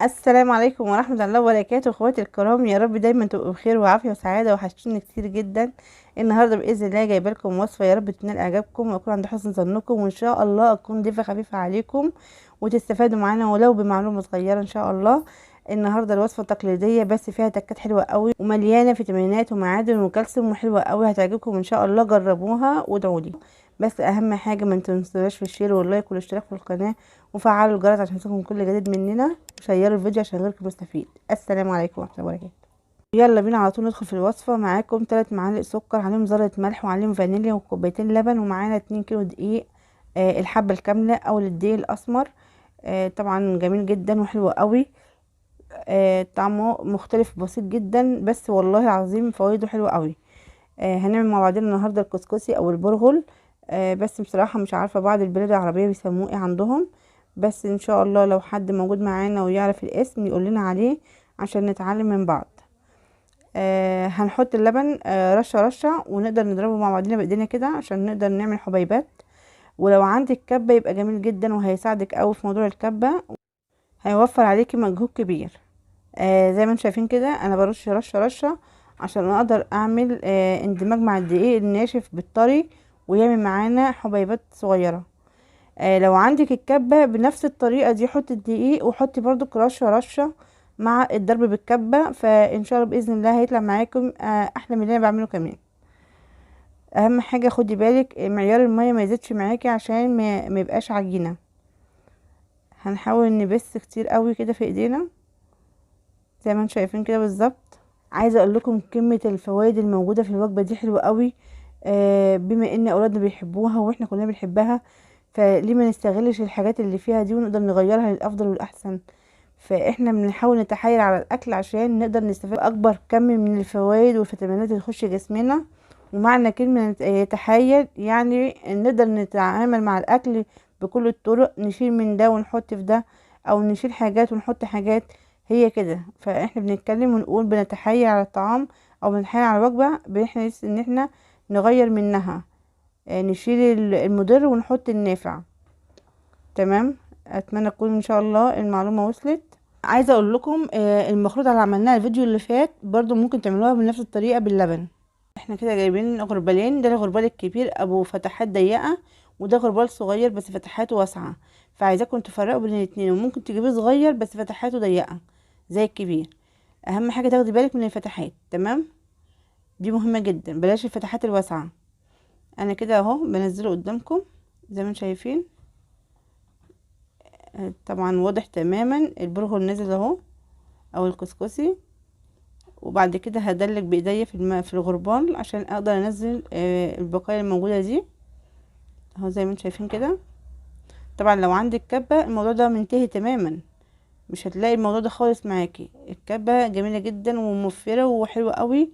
السلام عليكم ورحمة الله وبركاته، اخواتي الكرام. يا رب دايما تبقوا بخير وعافية وسعادة، وحشتوني كتير جدا. النهاردة بإذن الله جايبه لكم وصفة يا رب تنال اعجابكم واكون عند حسن ظنكم، وان شاء الله اكون ضيفة خفيفة عليكم وتستفادوا معانا ولو بمعلومة صغيرة ان شاء الله. النهاردة الوصفة تقليدية بس فيها تكات حلوة قوي ومليانة فيتامينات ومعادن وكالسيوم وحلوة قوي، هتعجبكم ان شاء الله. جربوها وادعولي. بس اهم حاجة ما تنسوش في الشير واللايك والاشتراك في القناة وفعلوا الجرس عشان يوصلكم كل جديد مننا، وشيروا الفيديو عشان غيركم يستفيد. السلام عليكم ورحمه الله وبركاته. يلا بينا على طول ندخل في الوصفه. معاكم 3 معالق سكر، عليهم ذره ملح، وعليهم فانيليا، وكوبايتين لبن، ومعانا 2 كيلو دقيق. الحبه الكامله او الدقيق الاسمر. طبعا جميل جدا وحلو قوي. طعمه مختلف بسيط جدا، بس والله العظيم فوائده حلوه قوي. هنعمل مع بعضنا النهارده الكسكسي او البرغل. بس بصراحه مش عارفه بعض البلاد العربيه بيسموه ايه عندهم. بس ان شاء الله لو حد موجود معانا ويعرف الاسم يقول لنا عليه عشان نتعلم من بعض. هنحط اللبن رشه رشه، ونقدر نضربه مع بعضنا بايدينا كده عشان نقدر نعمل حبيبات. ولو عندك كبه يبقى جميل جدا وهيساعدك قوي في موضوع الكبه، هيوفر عليكي مجهود كبير. زي ما انتم شايفين كده انا برش رشه رشه عشان اقدر اعمل اندماج مع الدقيق الناشف بالطري ويعمل معانا حبيبات صغيره. لو عندك الكبه بنفس الطريقه دي حطي الدقيق وحطي برضو رشه رشه مع الضرب بالكبه، فان شاء الله باذن الله هيطلع معاكم احلى من اللي انا بعمله كمان. اهم حاجه خدي بالك معيار الميه ما يزيدش معاكي عشان ما يبقاش عجينه. هنحاول نبس كتير قوي كده في ايدينا زي ما انتم شايفين كده بالظبط. عايزه اقول لكم كميه الفوائد الموجوده في الوجبه دي حلوه قوي. بما ان اولادنا بيحبوها واحنا كلنا بنحبها، فليه ما نستغلش الحاجات اللي فيها دي ونقدر نغيرها للافضل والاحسن. فاحنا بنحاول نتحايل على الاكل عشان نقدر نستفاد اكبر كم من الفوائد والفيتامينات اللي تخش جسمنا. ومعنى كلمه يتحايل يعني نقدر نتعامل مع الاكل بكل الطرق، نشيل من ده ونحط في ده، او نشيل حاجات ونحط حاجات. هي كده، فاحنا بنتكلم ونقول بنتحايل على الطعام او بنتحايل على الوجبه بحيث ان احنا نغير منها. نشيل المضر ونحط النافع. تمام. اتمنى تكون ان شاء الله المعلومه وصلت. عايزه اقول لكم المخروط اللي عملناه الفيديو اللي فات برضو ممكن تعملوها بنفس الطريقه باللبن. احنا كده جايبين غربالين، ده الغربال الكبير ابو فتحات ضيقه، وده غربال صغير بس فتحاته واسعه. فعايزاكم تفرقوا بين الاتنين، وممكن تجيبيه صغير بس فتحاته ضيقه زي الكبير. اهم حاجه تاخدي بالك من الفتحات. تمام. دي مهمه جدا، بلاش الفتحات الواسعه. انا كده اهو بنزله قدامكم زي ما انتم شايفين. طبعا واضح تماما البرغل نازل اهو او الكسكسي. وبعد كده هدلك بايديا في الغربال عشان اقدر انزل البقايا الموجوده دي اهو زي ما انتم شايفين كده. طبعا لو عندك كبه الموضوع ده منتهي تماما، مش هتلاقي الموضوع ده خالص معاكي. الكبه جميله جدا وموفره وحلوه قوي،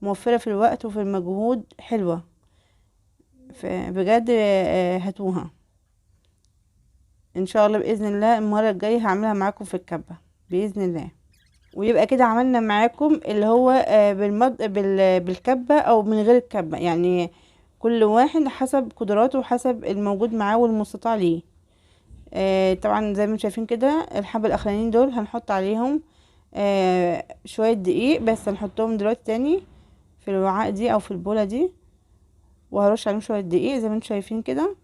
موفره في الوقت وفي المجهود، حلوه. فبجد هاتوها ان شاء الله باذن الله. المره الجايه هعملها معاكم في الكبه باذن الله. ويبقى كده عملنا معاكم اللي هو بالكبة او من غير الكبة، يعني كل واحد حسب قدراته وحسب الموجود معاه والمستطاع ليه. طبعا زي ما انتم شايفين كده الحبة الاخرانيين دول هنحط عليهم شوية دقيق، بس هنحطهم دلوقتي تاني في الوعاء دي او في البولة دي. وهرش عليهم شوية دقيق زي ما انتم شايفين كده،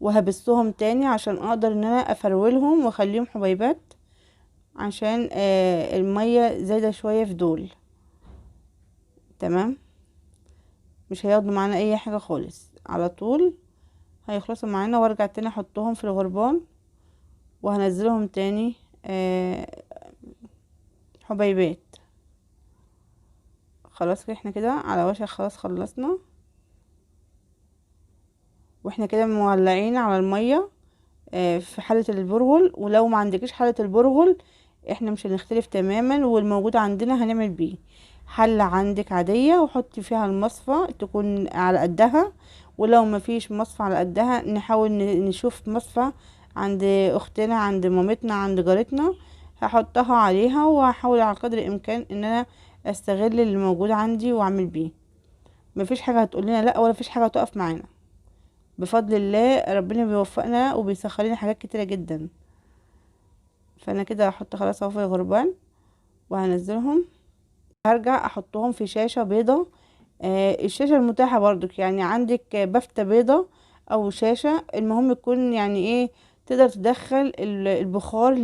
وهبسهم تاني عشان اقدر ان انا افرولهم واخليهم حبيبات، عشان المية زايدة شوية في دول. تمام. مش هياخدوا معانا اي حاجة خالص، على طول هيخلصوا معانا. وارجع تاني احطهم في الغربان وهنزلهم تاني حبيبات. خلاص كده احنا كده على وشك، خلاص خلصنا. واحنا كده مولعين على المية في حالة البرغل. ولو ما عندكش حالة البرغل احنا مش هنختلف تماما، والموجود عندنا هنعمل بيه. حلة عندك عادية وحطي فيها المصفى تكون على قدها، ولو ما فيش مصفى على قدها نحاول نشوف مصفى عند اختنا، عند مامتنا، عند جارتنا، هحطها عليها. وهحاول على قدر الامكان ان انا استغل اللي موجود عندي واعمل بيه. مفيش حاجة هتقول لنا لا، ولا فيش حاجة هتقف معانا بفضل الله. ربنا بيوفقنا وبيسخر لنا حاجات كتيرة جدا. فانا كده هحط خلاص اهو في الغربال وهنزلهم. هرجع احطهم في شاشة بيضة. الشاشة المتاحة برضك، يعني عندك بافتة بيضة او شاشة، المهم يكون يعني ايه، تقدر تدخل البخار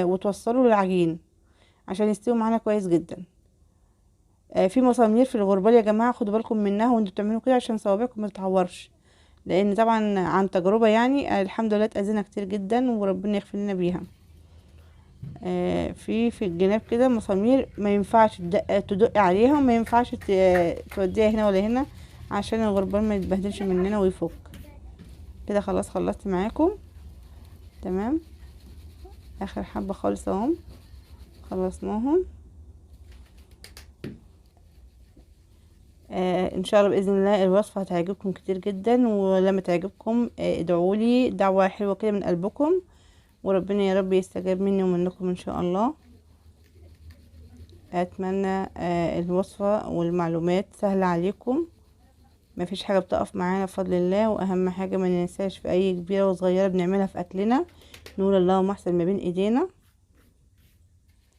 وتوصله للعجين عشان يستوي معانا كويس جدا. في مسامير في الغربال يا جماعة، خدوا بالكم منها وانتوا بتعملوا كده عشان صوابعكم ما تتعورش، لان طبعا عن تجربة يعني الحمد لله اتأذينا كتير جدا وربنا يغفر لنا بيها. في الجناب كده مسامير ما ينفعش تدق عليها، وما ينفعش توديها هنا ولا هنا عشان الغربال ما يتبهدلش مننا ويفك. كده خلاص خلصت معاكم تمام. اخر حبة خالص اهم خلصناهم. ان شاء الله باذن الله الوصفه هتعجبكم كتير جدا، ولما تعجبكم ادعولي دعوه حلوه كده من قلبكم، وربنا يا رب يستجاب مني ومنكم ان شاء الله. اتمنى الوصفه والمعلومات سهله عليكم، ما فيش حاجه بتقف معانا بفضل الله، واهم حاجه ما ننساش في اي كبيره وصغيره بنعملها في اكلنا نقول اللهم احسن ما بين ايدينا،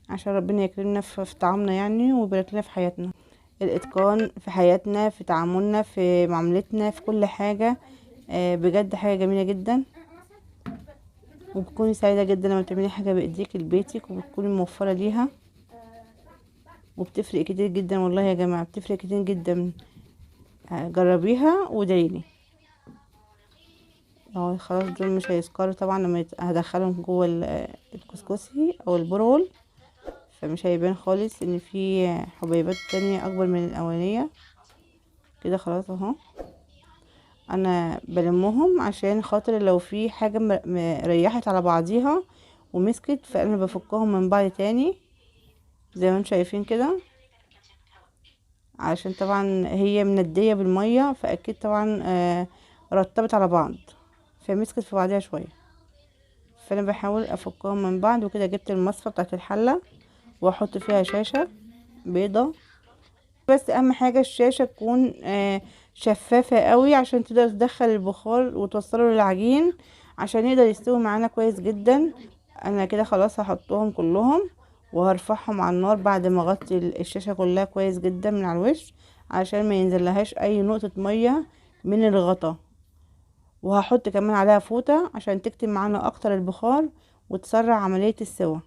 عشان ربنا يكرمنا في طعامنا يعني، ويبارك لنا في حياتنا. الاتقان في حياتنا، في تعاملنا، في معاملتنا، في كل حاجه بجد حاجه جميله جدا، وبتكوني سعيده جدا لما تعملي حاجه بايديك لبيتك وبتكوني موفره ليها، وبتفرق كتير جدا والله يا جماعه، بتفرق كتير جدا. جربيها وادعيلي. اهو خلاص دول مش هيسكروا طبعا لما هدخلهم جوه الكسكسي او البرغل، فمش هيبان خالص ان في حبيبات تانية اكبر من الاولانيه. كده خلاص اهو انا بلمهم عشان خاطر لو في حاجه ريحت على بعضيها ومسكت، فانا بفكهم من بعض تاني زي ما انتم شايفين كده، عشان طبعا هي منديه بالميه، فاكيد طبعا رطبت على بعض فمسكت في بعضها شويه، فانا بحاول افكهم من بعض. وكده جبت المصفى بتاعت الحله واحط فيها شاشه بيضه، بس اهم حاجه الشاشه تكون شفافه قوي عشان تقدر تدخل البخار وتوصله للعجين عشان يقدر يستوي معانا كويس جدا. انا كده خلاص هحطهم كلهم وهرفعهم على النار بعد ما اغطي الشاشه كلها كويس جدا من على الوش عشان ما ينزلهاش اي نقطه ميه من الغطا، وهحط كمان عليها فوطه عشان تكتم معانا اكتر البخار وتسرع عمليه السوا،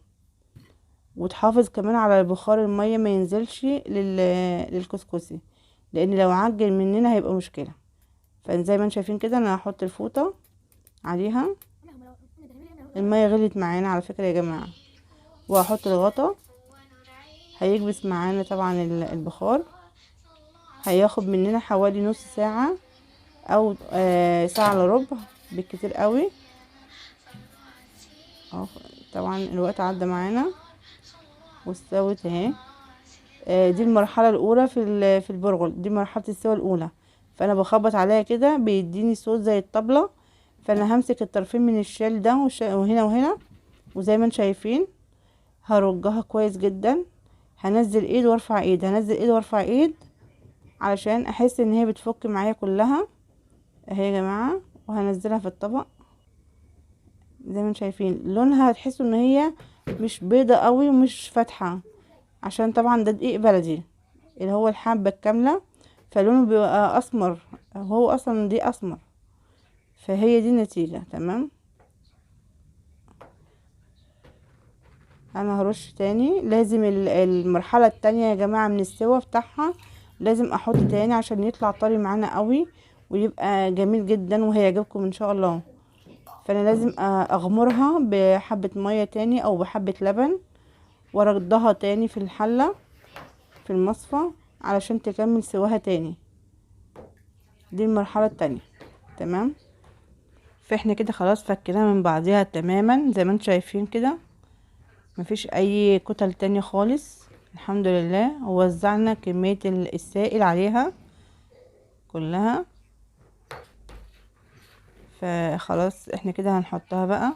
وتحافظ كمان على بخار المية ما ينزلش للكسكسي، لان لو عجل مننا هيبقى مشكلة. فزي ما انتم شايفين كده انا هحط الفوطة عليها. المية غليت معانا على فكرة يا جماعة، وهحط الغطا هيكبس معانا طبعا البخار، هياخد مننا حوالي نص ساعة او ساعة الا ربع بالكتير قوي. طبعا الوقت عدى معانا واستوت اهي. دي المرحله الاولى في البرغل، دي مرحله السوا الاولى، فانا بخبط عليها كده بيديني صوت زي الطبله، فانا همسك الطرفين من الشال ده وهنا وهنا، وزي ما انتم شايفين هرجها كويس جدا. هنزل ايد وارفع ايد، هنزل ايد وارفع ايد علشان احس ان هي بتفك معايا كلها اهي يا جماعه، وهنزلها في الطبق. زي ما انتم شايفين لونها هتحسوا ان هي مش بيضه قوي ومش فاتحه، عشان طبعا ده دقيق بلدي اللي هو الحبة الكاملة، فلونه بيبقى اسمر، هو اصلا دي اسمر، فهي دي النتيجة تمام. انا هرش تاني، لازم المرحلة التانية يا جماعة من السوا بتاعها لازم احط تاني عشان يطلع طري معانا قوي ويبقى جميل جدا وهيعجبكم ان شاء الله. فانا لازم اغمرها بحبة مية تاني او بحبة لبن واردها تاني في الحلة في المصفى علشان تكمل سواها تاني. دي المرحلة التانية تمام. فاحنا كده خلاص فكناها من بعضها تماما زي ما انتم شايفين كده، مفيش اي كتل تانية خالص الحمد لله، ووزعنا كمية السائل عليها كلها. فخلاص احنا كده هنحطها بقى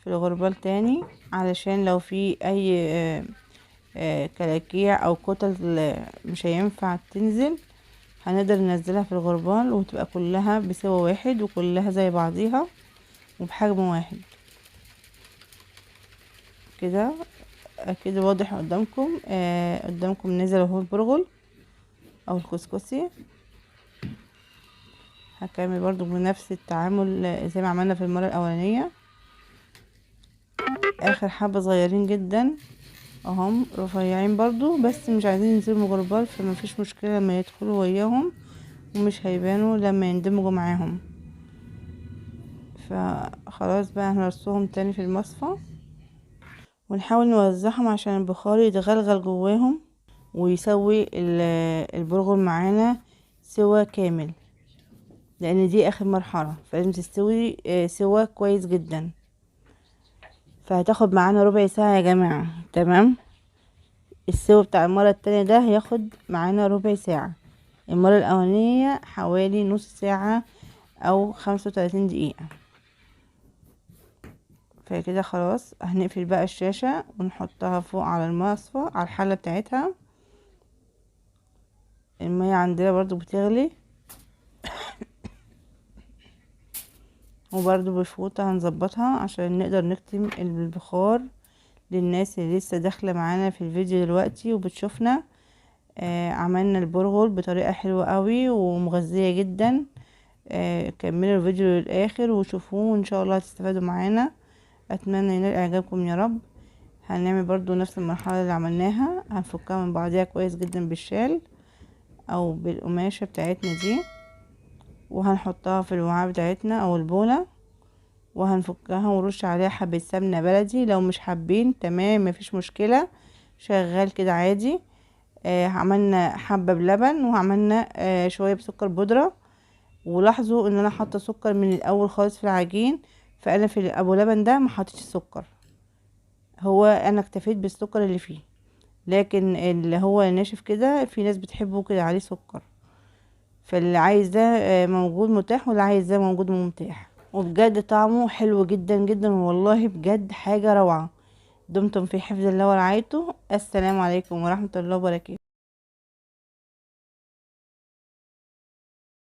في الغربال تاني علشان لو في اي كلاكيع او كتل مش هينفع تنزل، هنقدر ننزلها في الغربال وتبقى كلها بسوى واحد وكلها زي بعضيها وبحجم واحد. كده اكيد واضح قدامكم. قدامكم نزل اهو البرغل او الكسكسي. هكمل برضو بنفس التعامل زي ما عملنا في المرة الاولانية. اخر حبة صغيرين جدا اهم، رفيعين برضو، بس مش عايزين ينزلوا مجربال، فما فيش مشكلة لما يدخلوا وياهم، ومش هيبانوا لما يندمجوا معاهم. فخلاص بقى هنرصهم تاني في المصفى، ونحاول نوزعهم عشان البخار يتغلغل جواهم ويسوي البرغل معانا سوا كامل، لان دي اخر مرحلة، فلازم تستوي سوا كويس جدا. فهتاخد معانا ربع ساعة يا جماعة. تمام، السوا بتاع المرة التانية ده هياخد معانا ربع ساعة، المرة الاولانية حوالي نص ساعة او 35 دقيقة. فكده خلاص هنقفل بقى الشاشة ونحطها فوق على المصفى على الحلة بتاعتها. المية عندنا برضو بتغلي، وبرضو بفوطة هنظبطها عشان نقدر نكتم البخار للناس اللي لسه داخلة معانا في الفيديو دلوقتي وبتشوفنا. عملنا البرغل بطريقة حلوة قوي ومغذية جدا. كملوا الفيديو للآخر وشوفوه، وإن شاء الله هتستفادوا معانا. أتمنى ينال إعجابكم يا رب. هنعمل برضو نفس المرحلة اللي عملناها، هنفكها من بعضيها كويس جدا بالشال أو بالقماشة بتاعتنا دي، وهنحطها في الوعاء بتاعتنا أو البولة، وهنفكها ونرش عليها حبة سمنة بلدي. لو مش حابين تمام مفيش مشكلة، شغال كده عادي. عملنا حبة بلبن، وعملنا شوية بسكر بودرة. ولاحظوا ان انا حاطه سكر من الاول خالص في العجين، فانا في ابو لبن ده ما حطيتش سكر، هو انا اكتفيت بالسكر اللي فيه. لكن اللي هو ناشف كده في ناس بتحبه كده عليه سكر، فاللي عايز ده موجود متاح، واللي عايز ده موجود متاح. وبجد طعمه حلو جدا جدا، والله بجد حاجة روعة. دمتم في حفظ الله ورعايته. السلام عليكم ورحمة الله وبركاته.